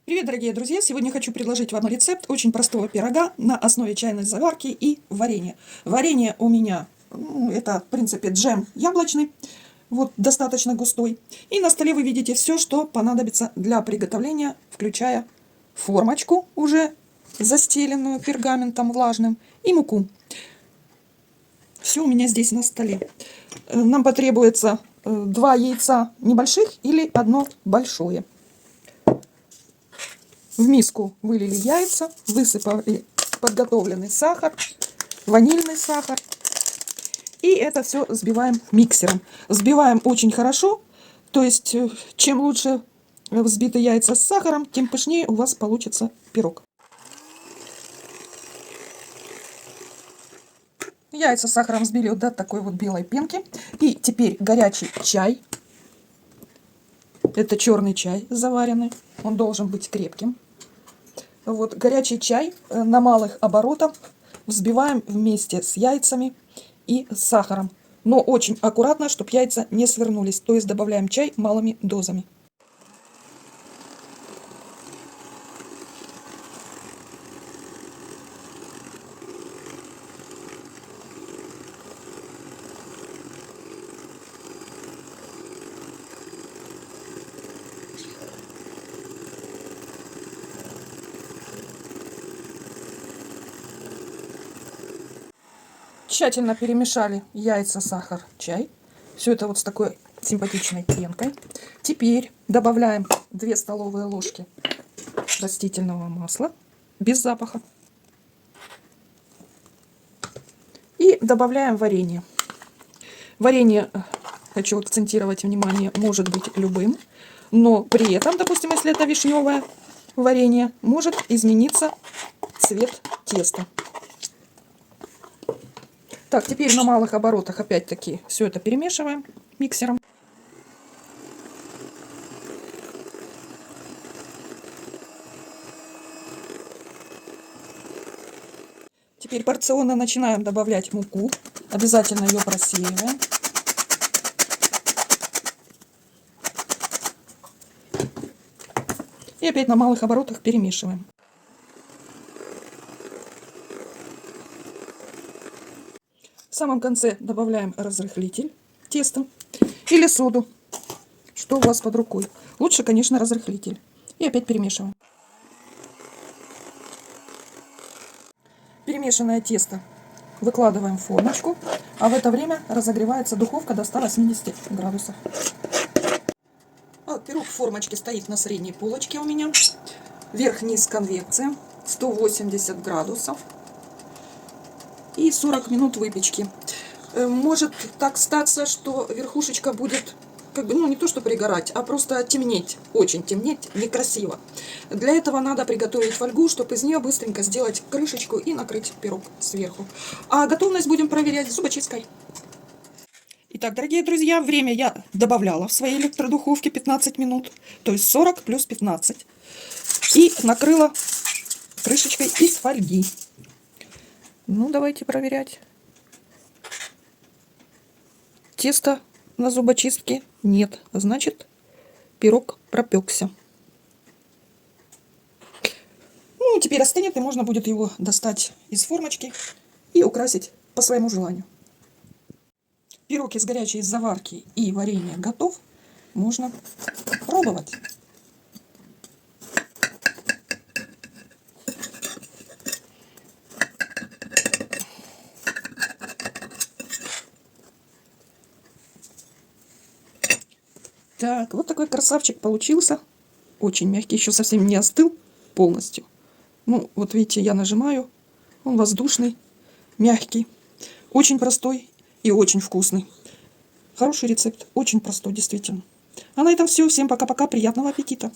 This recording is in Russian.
Привет, дорогие друзья! Сегодня хочу предложить вам рецепт очень простого пирога на основе чайной заварки и варенья. Варенье у меня, это в принципе джем яблочный, вот достаточно густой. И на столе вы видите все, что понадобится для приготовления, включая формочку, уже застеленную пергаментом влажным, и муку. Все у меня здесь на столе. Нам потребуется 2 яйца небольших или 1 большое. В миску вылили яйца, высыпали подготовленный сахар, ванильный сахар. И это все взбиваем миксером. Взбиваем очень хорошо, то есть чем лучше взбиты яйца с сахаром, тем пышнее у вас получится пирог. Яйца с сахаром взбили вот до такой вот белой пенки. И теперь горячий чай. Это черный чай заваренный. Он должен быть крепким. Вот горячий чай на малых оборотах взбиваем вместе с яйцами и с сахаром. Но очень аккуратно, чтобы яйца не свернулись. То есть добавляем чай малыми дозами. Тщательно перемешали яйца, сахар, чай. Все это вот с такой симпатичной пенкой. Теперь добавляем 2 столовые ложки растительного масла без запаха. И добавляем варенье. Варенье, хочу акцентировать внимание, может быть любым. Но при этом, допустим, если это вишневое варенье, может измениться цвет теста. Так, теперь на малых оборотах опять-таки все это перемешиваем миксером. Теперь порционно начинаем добавлять муку. Обязательно ее просеиваем. И опять на малых оборотах перемешиваем. В самом конце добавляем разрыхлитель теста или соду, что у вас под рукой. Лучше, конечно, разрыхлитель. И опять перемешиваем. Перемешанное тесто выкладываем в формочку, а в это время разогревается духовка до 180 градусов. Пирог в формочке стоит на средней полочке у меня. Верх-низ конвекция, 180 градусов. И 40 минут выпечки. Может так статься, что верхушечка будет, как бы, не то что пригорать, а просто темнеть. Очень темнеть, некрасиво. Для этого надо приготовить фольгу, чтобы из нее быстренько сделать крышечку и накрыть пирог сверху. А готовность будем проверять зубочисткой. Итак, дорогие друзья, время я добавляла в своей электродуховке 15 минут. То есть 40 плюс 15. И накрыла крышечкой из фольги. Ну, давайте проверять. Теста на зубочистке нет. Значит, пирог пропекся. Ну, теперь остынет, и можно будет его достать из формочки и украсить по своему желанию. Пирог из горячей заварки и варенья готов. Можно пробовать. Так, вот такой красавчик получился. Очень мягкий, еще совсем не остыл полностью. Ну, вот видите, я нажимаю. Он воздушный, мягкий. Очень простой и очень вкусный. Хороший рецепт, очень простой, действительно. А на этом все. Всем пока-пока, приятного аппетита!